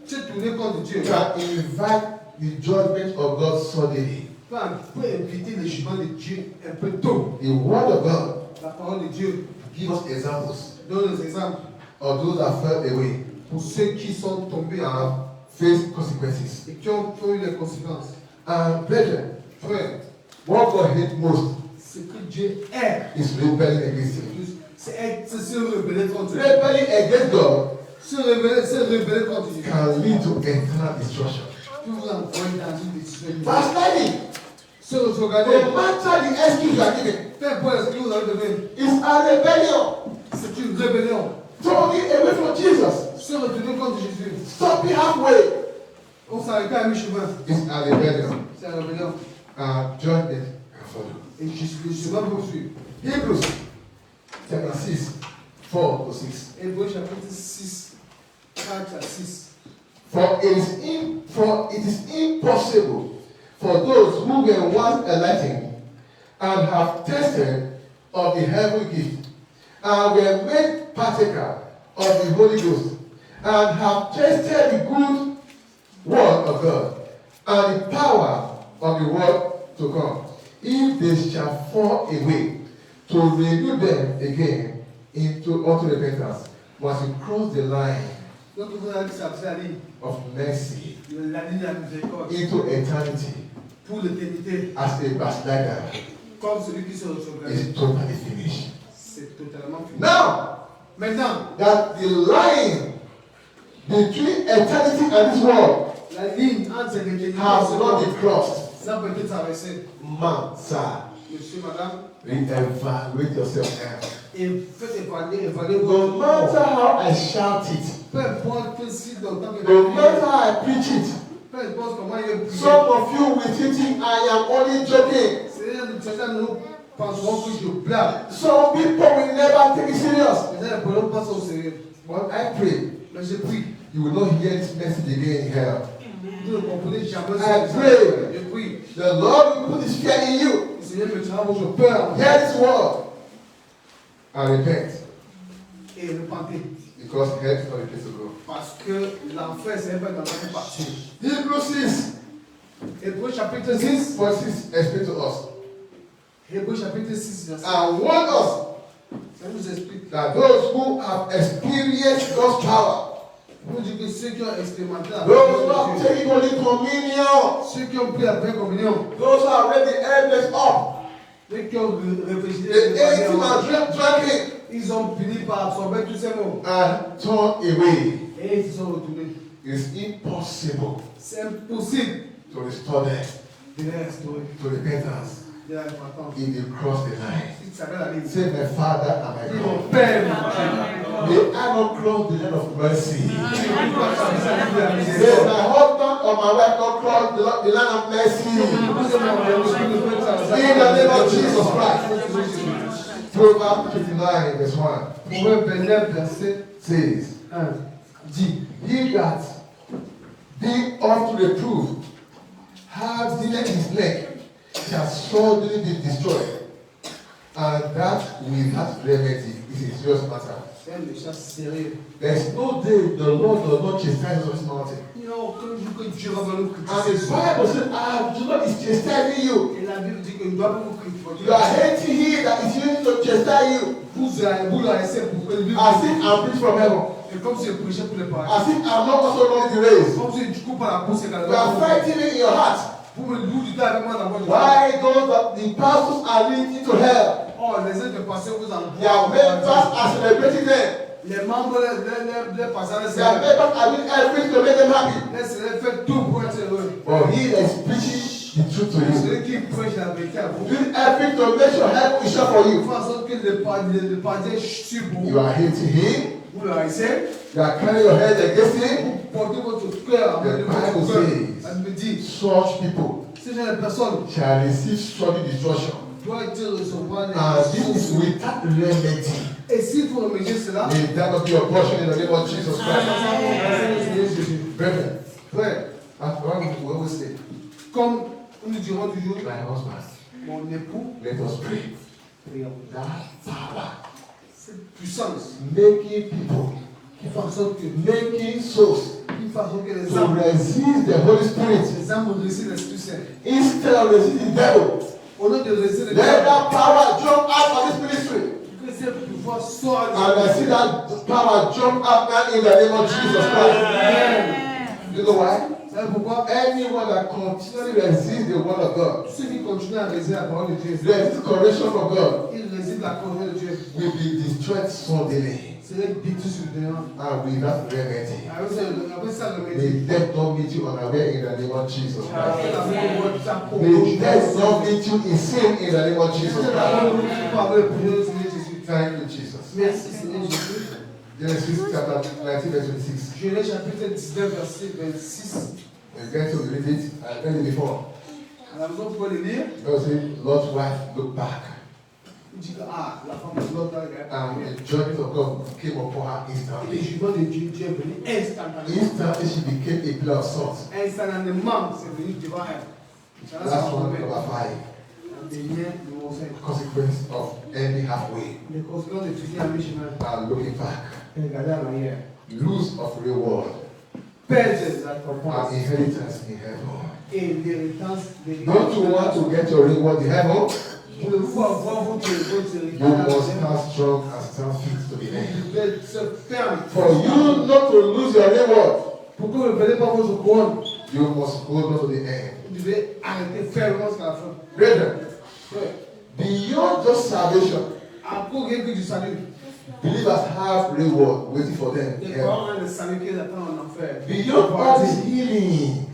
Tu es tourné contre Dieu. can invite the judgment of God suddenly. Peut éviter le jugement de Dieu un peu tôt. The word of God La parole de Dieu give us examples donne des exemples of those that fell away pour ceux qui sont tombés and face consequences. et qui ont eu les conséquences. And brethren, Frère, what God hates most ce que Dieu hait, is rebelling against Him. c'est se rebeller contre Dieu. Rebelling against God Se rebeller contre Dieu. can lead to eternal destruction. Puis vous envoyez dans une décision. Backsliding, Se regarder. no matter the excuse you are giving, Peu importe ce que vous allez devenir, It's a rebellion. c'est une rébellion. Turning away from Jesus. Se retourner contre Jésus. Stopping halfway. On s'arrête à mi-chemin. It's a rebellion. C'est la rébellion. Join it and follow. Et le chemin poursuit. Hebrews chapter 6, 4 to 6. Hébreux chapitre 6, 4 à 6. For it is impossible for those who were once enlightened and have tasted of the heavenly gift and were made partaker of the Holy Ghost and have tasted the good word of God and the power of the world to come, if they shall fall away, to renew them again unto repentance, must you cross the line Donc vous allez traverser la ligne. of mercy La ligne de la miséricorde. into eternity Pour l'éternité. as a backslider Comme celui qui se retrouve. is totally finished. C'est totalement fini. Now, Maintenant, that the line between eternity and this world la ligne entre l'éternité has et ce not monde been crossed, n'a pas été traversée. man, sir, Monsieur, madame, re-evaluate yourself now. et faites évaluer No votre matter corps. how I shout it, Peu importe si longtemps que no matter how I preach it, peu importe comment il est prié. some of you will think I am only joking. Certains nous penseront que je blague. Some people will never take it serious. Les gens ne prendront pas ça au sérieux. But I pray Mais je prie. you will not hear this message again in hell. Vous ne comprenez jamais I ça. pray. Je prie. The Lord will put his fear in you. Le Seigneur mettra votre peur Hear this word and repent, et repentez. because hell is not the place to go. Parce que l'enfer, c'est pas dans notre partie. Hebrews 6, Hébreux chapitre 6. verse 6 explain to us Hébreux chapitre 6, verset and warn us ça nous explique. that those who have experienced God's power, Nous dit que ceux qui ont expérimenté la those who parole have de Dieu, taken Holy Communion, ceux qui ont pris la vraie communion, those who have read the elders up, ceux qui ont réfléchi, the 80 and drank it, ils ont fini par absorber tous ces mots and turned away. et ils se sont retournés. It's impossible C'est impossible to restore them de les restaurer, to repentance de la repentance. if they cross the line. Si tu savais la ligne, Say, my Father and my dis mon God, Père, mon Dieu. may I not cross the line of mercy. Tu ne dois pas traverser la ligne de la May miséricorde. my husband or my wife not cross the line of mercy. In the name of Jesus Christ. Proverbs 59 verse 1 Proverbe 29, verset says, 1 dit, he that being oft reproof has diligence in his neck shall suddenly be destroyed, and that without remedy is a serious matter. c'est un méchant sérieux. There is no day the Lord does not chastise us on this mountain. Il n'y a aucun jour que Dieu va nous And the critiquer. Bible says, the Lord is chastising you. Et la Bible dit qu'il ne doit pas vous critiquer. You are hating him that is using to chastise you. Vous la laissez pour que lui As if I'm preached from heaven. et comme si je prêchais pour les paradis. As if I'm not also running the race. Comme si du coup par la course et You are fighting it in your heart. Vous me louez du temps avec moi dans votre Why those that the pastors are leading to hell? Oh, les aides de passer vous en Their members are celebrating them. les membres, les passants, Their members are doing everything to make them happy. les fait tout pour être heureux. But he is preaching the truth to you. Celui qui prêche la vérité à vous. Doing everything to make sure heaven is sure for De you. façon que le paradis sur vous. You are hating him. Vous le haïssez. You are carrying your head against him. Vous portez votre cœur en The votre Bible cœur. says, Elle me dit, such people ces gens de personnes shall receive sudden destruction. doivent recevoir les And this is without remedy. Et si vous remettez cela, May that not be your portion in the name of Jesus Christ. Brethren, frère, as we always say, comme nous dirons toujours, my husband, mon époux, let us pray. prions. That power, Cette puissance making people, qui fait en sorte que, making souls qui fait en sorte que les to âmes, resist the Holy Spirit les âmes réussissent l'Esprit Saint. instead of resisting the devil. Au lieu de réussir le Let diable, that power jump out of this ministry. que ce pouvoir soit And I see that power jump out now in the name of Jesus Christ. Amen. You know why? Vous savez pourquoi? Anyone that continually resists the word of God, Ceux qui continuent à résister la parole de Dieu, resist correction from God, ils résistent la parole de Dieu, will be destroyed suddenly. C'est détruit sur le terrain. And without remedy. Après ça, le May métier. death not meet you unaware in the name of Jesus Après Christ. la mort, ça pour May death not meet you in sin in the name of Jesus Jésus, Christ. Thank you, Jesus. merci Seigneur Jésus. Genesis chapter 19, verse 26. Genèse chapitre 19, verset 26. We're going to read it. I read it before. À la maison, vous pouvez le lire. God said, Lot's wife looked back, Il dit que la femme de l'autre, and the judgment of God came upon her le instantly. jugement de Dieu est venu instantanément. Instantly, she became a pillar of salt. Instantanément, c'est venu devant elle. Ça, là, That's c'est one mauvais. number 5. La dernière, numéro 5. Consequence of ending halfway Les conséquences de finir à mi-chemin. and looking back. Regardez en arrière. Lose of reward Perdre la and récompense inheritance in heaven. et l'héritage des Don't you want to get your reward in heaven? Voulez-vous avoir votre You héritage? must stand strong and stand fit to the end. Vous devez être ferme. For you not to lose your reward, Pourquoi vous ne perdez pas votre couronne? you must hold on to the end. Vous devez arrêter fermement jusqu'à la fin. Brethren, Ouais. beyond just salvation, Encore rien que du salut. believers have reward waiting for them. in Les heaven. parents ont le salut qu'ils attendent en enfer. Beyond all this healing,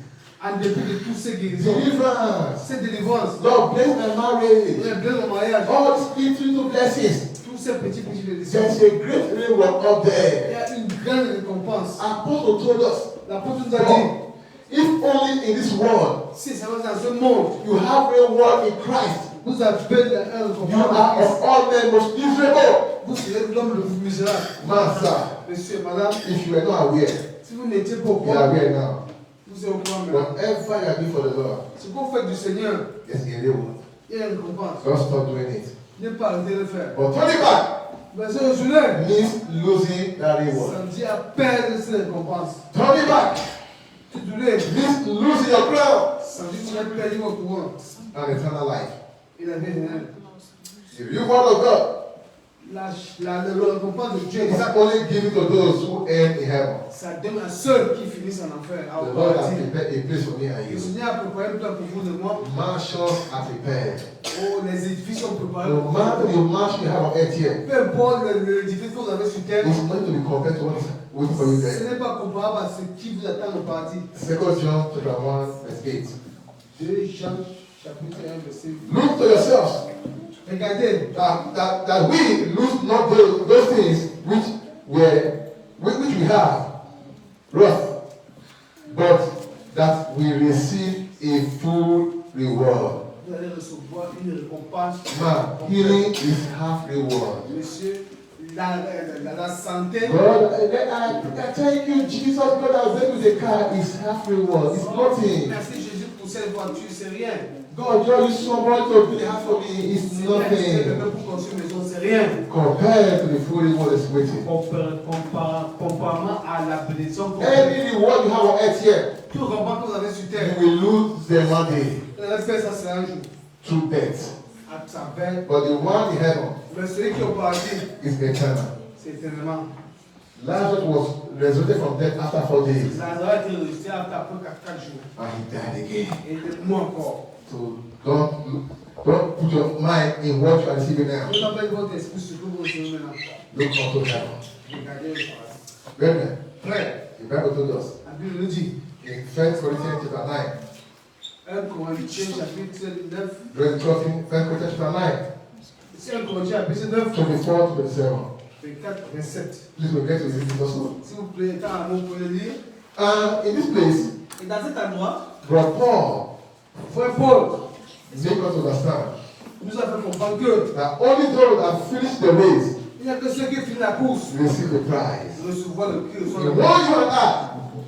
En dépit de tous ces guérisons, deliverance, cette délivrance, Lord bless my marriage, les blés au mariage, all these spiritual blessings, tous ces petits bénédictions, there's a great reward up il y there. a une grande récompense. Apostle told us, L'apôtre nous a dit, "Oh, if only in this world si c'est vrai dans ce monde, you have reward in Christ, vous avez un you récompense. are of all men most miserable." Vous serez l'homme le plus misérable. Master, Monsieur et madame, if you were not aware, si vous n'étiez pas au you are courant, aware now. vous êtes au courant maintenant. Whatever you are doing for the Lord, Ce que vous faites du Seigneur, there's a reward. il y a une récompense. Don't stop doing it. Ne pas arrêter de le faire. But turn it back Mais ce journée, means losing that reward. ça me dit à perdre cette récompense. Turn it back Tu doulais, means losing your crown ça me dit que tu vas perdre votre courant. and eternal life. Et la vie éternelle. The reward of God La récompense de Dieu, is not only given to those who end in heaven. ça donne à ceux qui finissent en enfer. The Lord has prepared a place for me and Le you. Seigneur a préparé un plan pour vous et moi. Mansions are prepared. Oh, les édifices sont préparés. No matter the mansion you have on earth here, Peu importe l'édifice que vous avez sur terre, it's not to be compared to what is waiting for you ce there. n'est pas comparable à ce qui vous attend au paradis. 2 John chapter 1 verse 8. 2 Jean chapitre 1 verset 8. Look to yourselves Regardez, that we lose not those things which we have, wrath, but that we receive a full reward. vous allez recevoir une récompense. Man, healing is half reward. Monsieur, la santé, God, I thank you, Jesus, God, I was with the car is half reward. It's nothing. merci Jésus pour cette voiture, c'est rien. God, you use someone to do the half for me. It's C'est nothing quelqu'un pour construire une maison, c'est rien. compared to the full reward that's waiting. Comparément à la bénédiction qu'on Any reward you have on earth here, tout récompense que vous avez sur you terre, will lose them one day vous allez faire ça, c'est un jour. through death. À travers, But the one in heaven mais celui qui est au paradis, is eternal. c'est éternellement. Lazarus was resurrected from death after 4 days, Lazare a été ressuscité après 4 jours. and he died again. Et il est mort encore. So don't put your mind in what you are receiving now. Vous n'avez pas votre esprit sur ce que vous recevez maintenant. Look unto heaven. Regardez le paradis. Brethren, Frère, the Bible told us la Bible nous dit, in 1 Corinthians chapter 9, 1 Corinthiens chapitre 9, verse 12, 1 Corinthians chapter 9, c'est 1 Corinthiens chapitre 9, 24 to 27. 24, 27. Please we get to read this also. S'il vous plaît, quand vous pouvez le lire. And in this place, Et dans cet endroit, Brother Paul frère Paul make us understand nous a fait comprendre que that only those that finish the race il n'y a que ceux qui finissent la course receive the prize. recevoir le prix. The one you and I,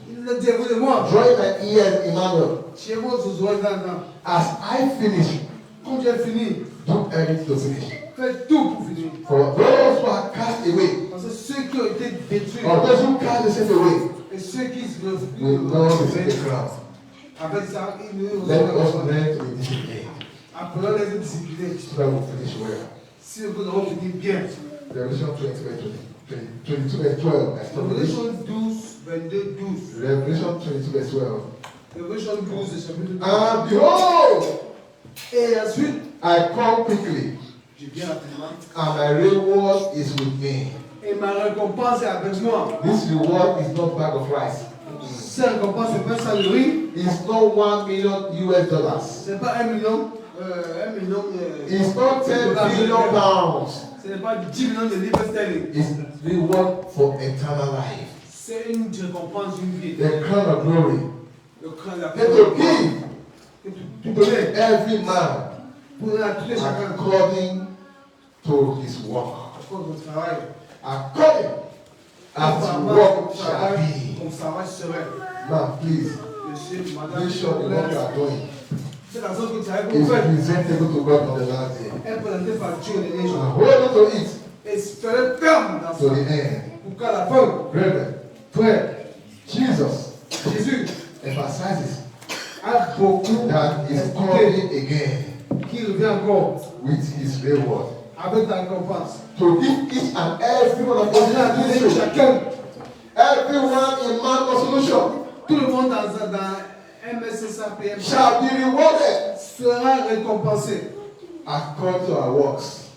Il le dit à vous et moi. join my ears, Emmanuel, Chez vous, vous aurez dans. as I finish, Quand j'ai fini, do everything to finish. faites tout pour finir. For those who are cast away, Parce que ceux qui ont été détruits or those who cast themselves away, et ceux qui se will not receive the crown. avec ça, ils ne Let us recevront learn to be disciplined, appelons les disciplinés. so that we'll finish well. Si nous avons fini bien. Revelation 22 verse 12. I stop reading. Révélation 12, 22, 12. Revelation 22 verse 12. Révélation 12, chapitre 12. And behold, Et ensuite, I come quickly. Je viens rapidement. and my reward is with me. Et ma récompense est avec moi. This reward is not bag of rice. Cette récompense, c'est pas ça le riz. It's not $1 million US. C'est pas 1 million. It's not 10 billion pounds. Ce n'est pas 10 millions de livres sterling. It's reward for eternal life. C'est une récompense d'une vie. The crown of glory. Le crâne, la And to give que tu donnes every man pour donner à tous les chacun. according to his work. À cause de ton travail. According as his work shall be. Ton travail serait. Now, please, Monsieur, madame, make sure the work you are doing c'est la chose que tu as is fait. presentable to God on the last day. Est présentée par Dieu les And gens. hold on to it Espérez ferme dans to ça. the end. Pour qu'à la fin, Brethren, frère, Jesus Jésus emphasizes a beaucoup that he's expliqué coming again qui revient encore with his reward. avec ta récompense. To give each and every one of On a us in donné this chacun, everyone in man solution tout le monde dans MSSAPM shall be rewarded sera récompensé according to our works.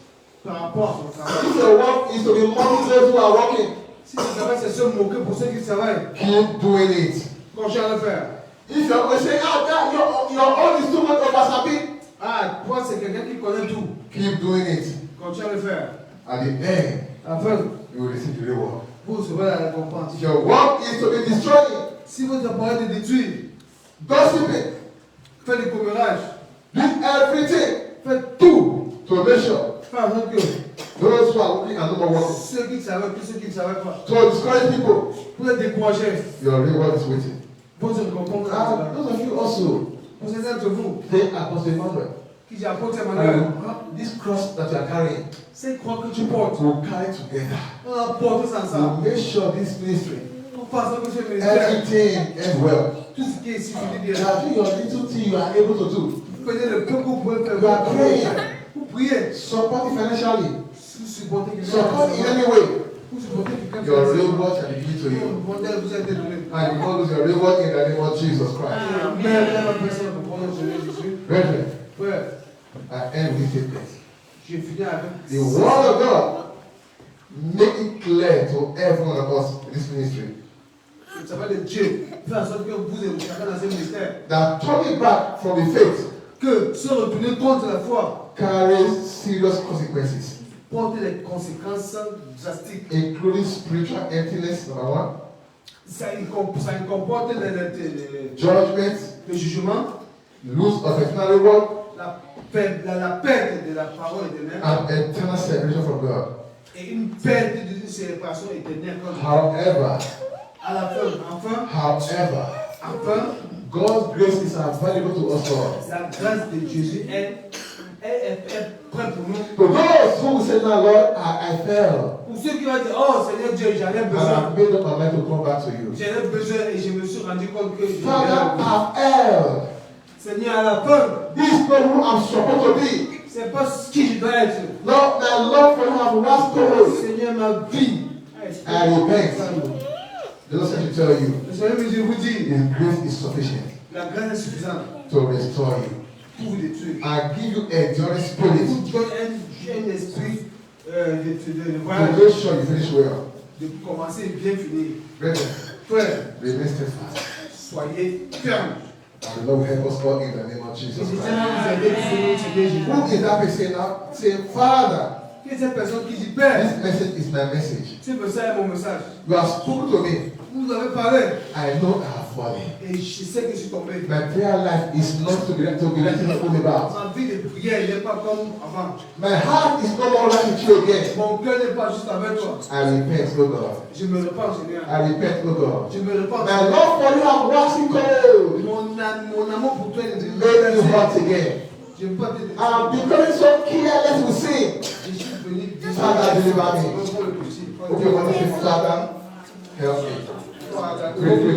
par rapport à son travail. If your work is to be mocking those who are working, Si le travail c'est se moquer pour ceux qui travaillent, keep doing it. continue à le faire. If you're going to say, God, your own is too much of Wasabi, Ah, toi c'est quelqu'un qui connaît tout. keep doing it. Continue à le faire. At the end, À la fin, you will receive the reward. vous recevrez la récompense. If your work is to be destroying, Si votre appareil est détruit, gossiping, faites des commérages, do everything faites tout. to make sure Faites en sorte que those who are working are no more working. ceux qui savaient, plus ceux qui ne savaient pas, To discourage people, pour les décourager, your reward is waiting. votre récompense est And là. those of you also, Pour certains d'entre vous, they are Apostle Emmanuel. qui dit apôtre Emmanuel, This cross that you are carrying, c'est croix que tu portes. will carry together. On a porté ça ensemble. We'll make sure this ministry, Pour passer que ce ministère, everything ends well. tout ce qui est ici, vous dites bien. That your little thing you are able to do. Faites le peu que vous pouvez faire. You are praying. Vous priez. Support it financially. Vous supportez quelqu'un. Support in any way. Vous supportez quelqu'un. Your reward shall be given to you. Vous a été donné. And you will lose your reward in the name of Jesus Christ. Amen. La personne pour prendre le Jésus. Brethren, Frère, I end with this statement. j'ai fini avec The word of God make it clear to every one of us in this ministry le travail de Dieu. Faites en sorte que vous et chacun dans ce ministère, that turning back from the faith que se retourner contre la foi carries serious consequences, porte des conséquences drastiques. including spiritual emptiness, number one, Ça comporte judgment, le jugement, loss of eternal reward, la perte de la parole éternelle and eternal separation from God. et une perte d'une séparation éternelle. However, À la fin, enfin, God's grace is available to us all. la grâce de Jésus est prête pour nous. To those who will say, now, Lord, I fell. Pour ceux qui vont dire, oh Seigneur Dieu, j'en ai And besoin. I've made up my mind to come back to you. J'en ai besoin et je me suis rendu compte que Father, I've erred. Seigneur, à la fin, This is not who I'm supposed to be. c'est pas qui je dois être. Lord, my love for you have waxed cold. Seigneur, ma vie. I repent. The Lord said to tell you, Le Seigneur me dit, je vous dis, His grace is sufficient la grâce est suffisante to restore you. pour vous détruire. I give you enduring Il spirit vous donne un esprit de to voyage, make sure you finish well. de commencer et bien finir. Brethren, Frère, remain steadfast. soyez fermes. And the Lord will help us all in the name of Et Jesus c'est Christ. tellement vous aider sur notre Seigneur Jésus. Who is that person now? Say, Father, Qui est cette personne qui dit, Père, this message is my message. ce message est mon message. You have spoken to me. Vous avez parlé I know I have fallen. et je sais que je suis tombé. My prayer life is not to be written home about. Ma vie de prière n'est pas comme avant. My heart is no more right with you again. Mon cœur n'est pas juste avec toi. I repent, O God. Je me repens, Seigneur. I repent, O God. Je me repens. My love for you have waxed cold. Mon amour pour toi est devenu Make me hot again. Je ne peux pas te dire. I'm becoming so careless with sin. Je suis venu Father, deliver me. pour le péché. Okay, what is it, Father? Help me.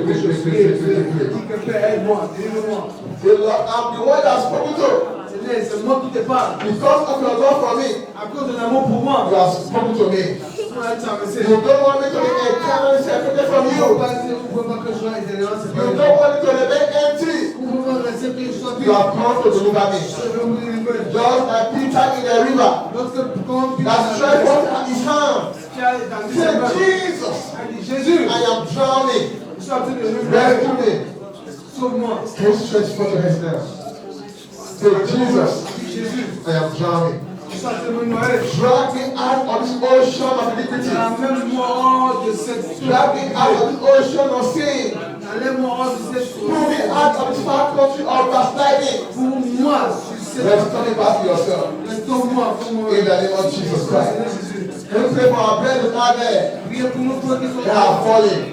Dis que Père, aide-moi, délivre-moi. Say, Lord, I'm the one that's spoken to. Seigneur, c'est moi qui te parle. Because of your love for me, À cause de l'amour pour moi, you have spoken to me. on a dit un message. You don't want me to be eternally separated from Vous you. ne pouvez pas que je sois éternellement You séparé. don't want me to remain empty. Vous pouvez pas c'est que je sois You have come to deliver me. Je veux me délivrer. Just like Peter in the river Lorsque that stretched forth out his hand. qui a étendu ses Say, mains, Jesus, a dit Jésus, I am drowning. je suis en train de me Rescue me. sauve-moi. Can you stretch forth your hands now? Say, Jesus, Jésus, I am drowning. je suis en train de me noyer. Drag me out of this ocean of iniquity. Amène-moi hors de cette Drag me out of this ocean of sin. Enlève-moi hors de cette Pull me out of this far country of backsliding. Pour moi, sur cette Restore me back to yourself. restaure-moi, fais-moi. In the name of Jesus Christ. Jésus. Can you pray for our brethren out there? Priez pour nos frères qui sont They are falling.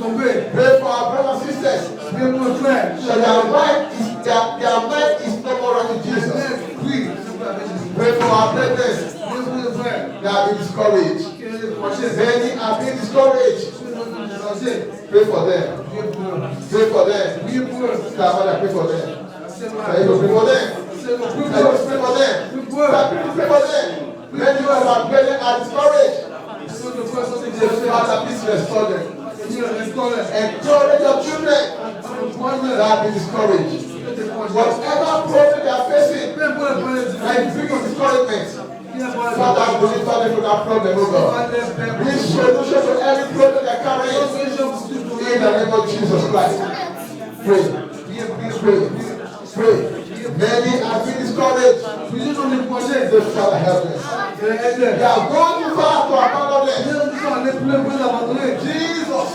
tombés. Pray for our brothers and sisters. Priez pour nos frères. So their mind is no more unto Jesus. Oui, Pray for our brethren. priez pour nos frères. They have been discouraged. Qui est découragé. Many have been discouraged. Pray for them. Priez pour eux. Pray for them. Priez pour eux. Father, pray for them. C'est Can you pray for them? C'est Can you pray for them? Pray for them. Many of our brethren are discouraged. Father, please restore them. Encourage your children that have been discouraged. Whatever problem they are facing, I bring you discouragement. Father, deliver them from that problem, oh God. Bring solution to every problem they are carrying. In the name of Jesus Christ. Pray. Pray. Many have been discouraged. Say, Father, help them. They are going too far to abandon them. Jesus,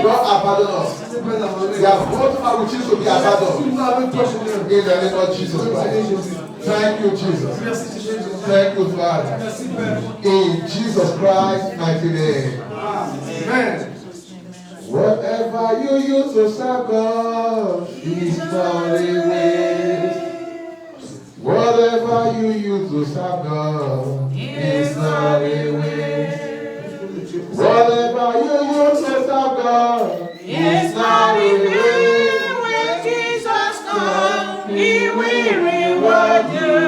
don't abandon us. They have gone too far with you to be abandoned. In the name of Jesus Christ. Thank you, Jesus. Thank you, Father. In Jesus Christ's mighty name. Amen. Whatever you use to serve God is not a waste. Whatever you use to serve God is not a waste. Whatever you use to serve God is not a waste. When Jesus comes, He will reward you.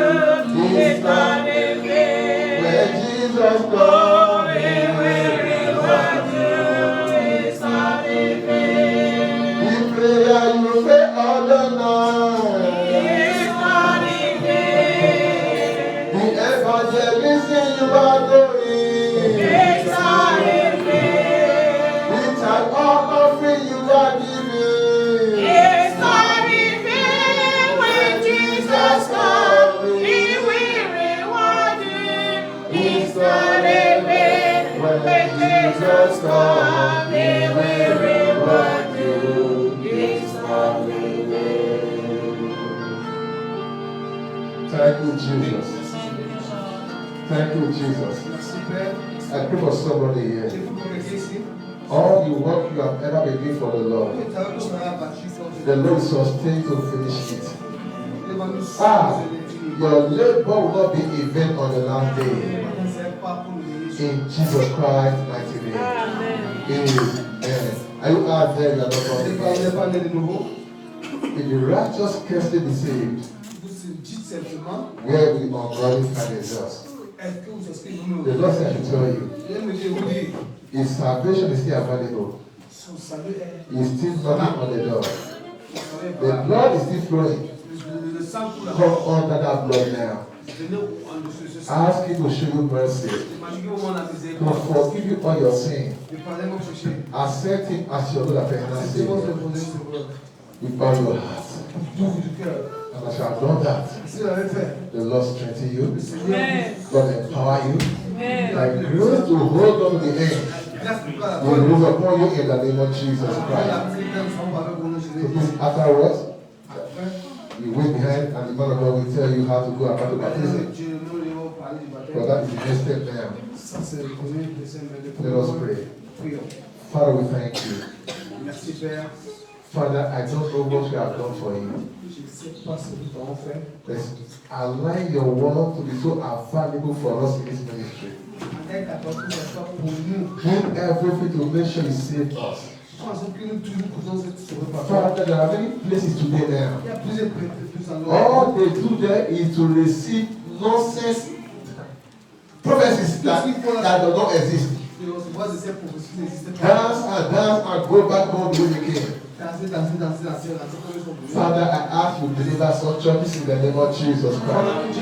It's not a waste. When Jesus Oh, comes, He will reward you. It's not a waste. in prayer you pray all the night. It's not a waste. The evangelism you are doing. It's not a waste. It's an offering you are giving. It's not a waste. When Jesus comes, He will reward you. It's not a waste. When Jesus comes, He will reward you. It's not a waste. Thank you, Jesus. Thank you, Jesus. I pray for somebody here. All the work you have ever been doing for the Lord, the Lord sustain to finish it. Your labor will not be in vain on the last day. In Jesus Christ's mighty name. Amen. Are you out there? You are not born if the righteous scarcely be saved, where will the ungodly find themselves? The Lord said I should tell you, His salvation is still available. He's still knocking on the door. The blood is still flowing. Come under that blood now. Ask Him to show you mercy. To forgive you all your sin. Accept Him as your Lord and personal Savior. With all your heart. And as you have done that, the Lord strengthen you. God empower you. Like grace to hold on to the end. Will move upon you in the name of Jesus Christ. So please, afterwards, you wait behind and the man of God will tell you how to go about the baptism. But that is the next step now. Let us pray. Father, we thank you. Father, I don't know what you have done for you. Let's align your word to be so available for us in this ministry. Do everything to make sure you save us. Father, there are many places today now. All they do there is to receive nonsense prophecies that do not exist. Dance and go back home the way you came. Father, I ask you to deliver such churches in the name of Jesus Christ.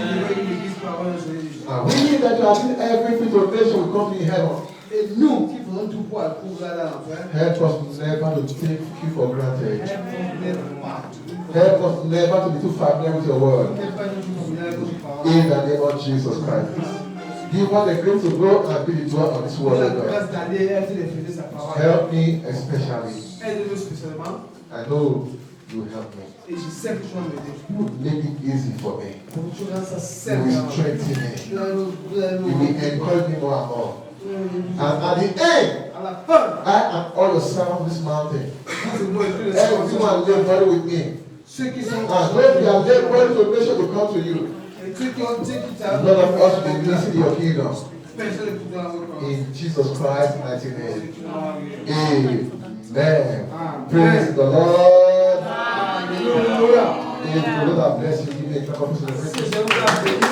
And we that you have seen every filtration will come in heaven. Et nous qui faisons tout pour couvrir là l'enfer, Help us never to take you for granted. help Help us never to be too familiar with your word. In the name of Jesus Christ. Give us the grace to grow and be the doer of this word, O God. Help me especially. I know you will help me. You will make it easy for me. You will strengthen me. You will encourage me more and more. And at the end, I am all the servants of this mountain. Everyone labor with me. And when we are laboring to make sure to come to you, none of us will be missing your kingdom. In Jesus Christ's mighty name. Amen. Praise the Lord. Hallelujah. If the Lord bless you, give me a clap of celebration.